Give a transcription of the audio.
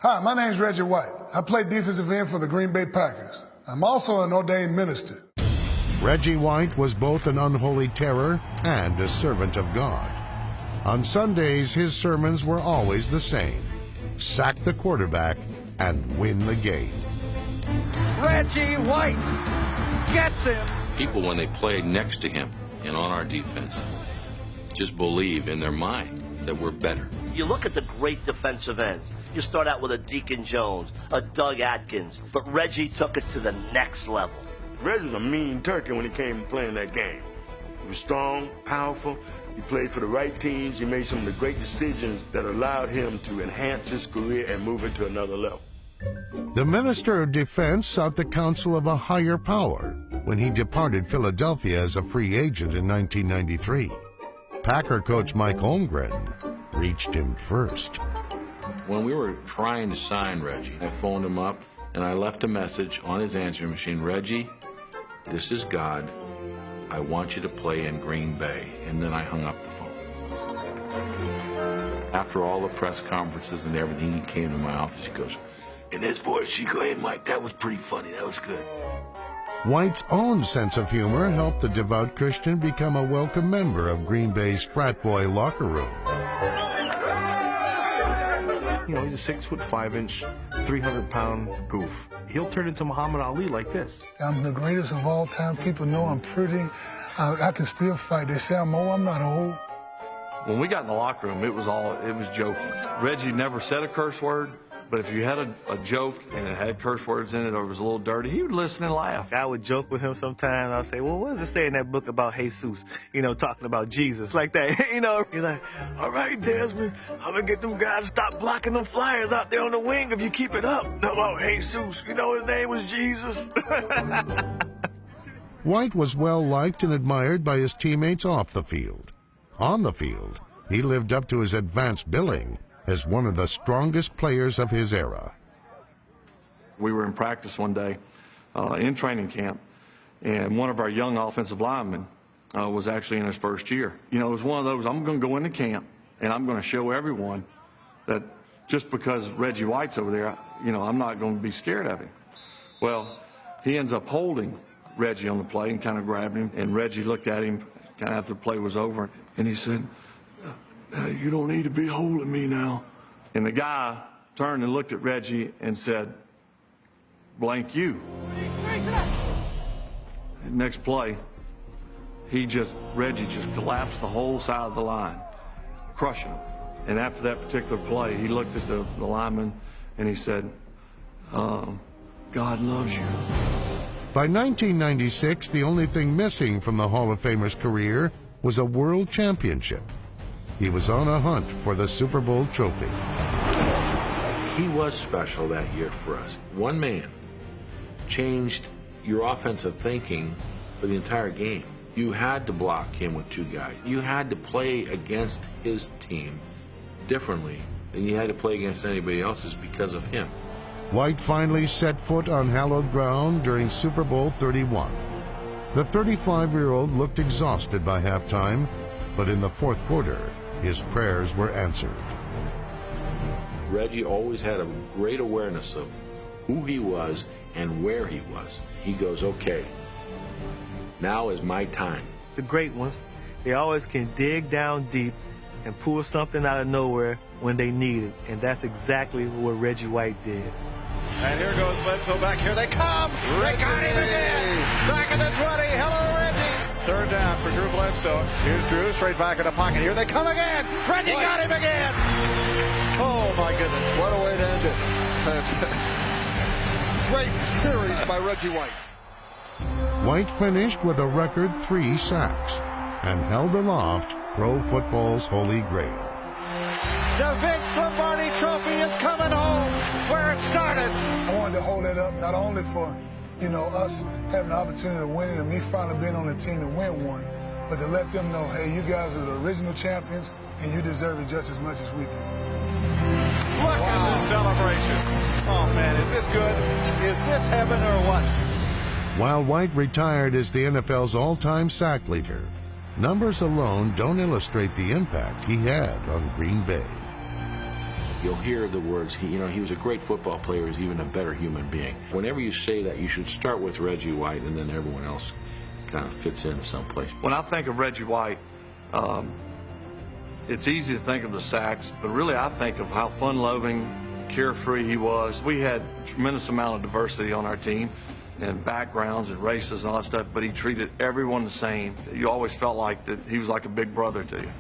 Hi, my name's Reggie White. I play defensive end for the Green Bay Packers. I'm also an ordained minister. Reggie White was both an unholy terror and a servant of God. On Sundays, his sermons were always the same: sack the quarterback and win the game. Reggie White gets him. People, when they play next to him and on our defense, just believe in their mind that we're better. You look at the great defensive ends. You start out with a Deacon Jones, a Doug Atkins, but Reggie took it to the next level. Reggie's a mean turkey when he came playing that game. He was strong, powerful. He played for the right teams. He made some of the great decisions that allowed him to enhance his career and move into another level. The Minister of Defense sought the counsel of a higher power when he departed Philadelphia as a free agent in 1993. Packer coach Mike Holmgren reached him first. When we were trying to sign Reggie, I phoned him up and I left a message on his answering machine: Reggie, this is God. I want you to play in Green Bay. And then I hung up the phone. After all the press conferences and everything, he came to my office. He goes, in his voice, he goes, "Hey, Mike, that was pretty funny. That was good." White's own sense of humor helped the devout Christian become a welcome member of Green Bay's frat boy locker room. You know, he's a 6'5" 300-pound goof. He'll turn into Muhammad Ali like this. I'm the greatest of all time. People know I'm pretty. I can still fight. They say I'm old. I'm not old. When we got in the locker room, it was joking. Reggie never said a curse word, but if you had a joke and it had curse words in it or it was a little dirty, he would listen and laugh. I would joke with him sometimes. I'd say, well, what does it say in that book about Jesus? You know, talking about Jesus, like that. You know, he's like, all right, Desmond, I'm going to get them guys to stop blocking them flyers out there on the wing if you keep it up. No, about Jesus, you know his name was Jesus. White was well liked and admired by his teammates off the field. On the field, he lived up to his advanced billing as one of the strongest players of his era. We were in practice one day in training camp, and one of our young offensive linemen was actually in his first year. You know, it was one of those, I'm going to go into camp, and I'm going to show everyone that just because Reggie White's over there, you know, I'm not going to be scared of him. Well, he ends up holding Reggie on the play and kind of grabbed him, and Reggie looked at him kind of after the play was over, and he said, you don't need to be holding me now. And the guy turned and looked at Reggie and said, blank you. Next play, Reggie just collapsed the whole side of the line, crushing him. And after that particular play, he looked at the lineman and he said, God loves you. By 1996, the only thing missing from the Hall of Famer's career was a world championship. He was on a hunt for the Super Bowl trophy. He was special that year for us. One man changed your offensive thinking for the entire game. You had to block him with two guys. You had to play against his team differently than you had to play against anybody else's because of him. White finally set foot on hallowed ground during Super Bowl 31. The 35-year-old looked exhausted by halftime, but in the fourth quarter, his prayers were answered. Reggie always had a great awareness of who he was and where he was. He goes, okay, now is my time. The great ones, they always can dig down deep and pull something out of nowhere when they need it, and that's exactly what Reggie White did. And here goes Bledsoe back. Here they come. They got him again. Back in the 20. Hello, Reggie. Third down for Drew Bledsoe. Here's Drew straight back in the pocket. Here they come again. Reggie got him again. Oh, my goodness. What a way to end it. Great series by Reggie White. White finished with a record 3 sacks and held aloft pro football's holy grail. The Vince Lombardi Trophy is coming home where it started. I wanted to hold that up not only for, you know, us having the opportunity to win and me finally being on the team to win one, but to let them know, hey, you guys are the original champions and you deserve it just as much as we do. Look at this celebration. Oh, man, is this good? Is this heaven or what? While White retired as the NFL's all-time sack leader, numbers alone don't illustrate the impact he had on Green Bay. you'll hear the words, he was a great football player, he's even a better human being. Whenever you say that, you should start with Reggie White, and then everyone else kind of fits in someplace. When I think of Reggie White, it's easy to think of the sacks, but really I think of how fun-loving, carefree he was. We had a tremendous amount of diversity on our team, and backgrounds and races and all that stuff, but he treated everyone the same. You always felt like that he was like a big brother to you.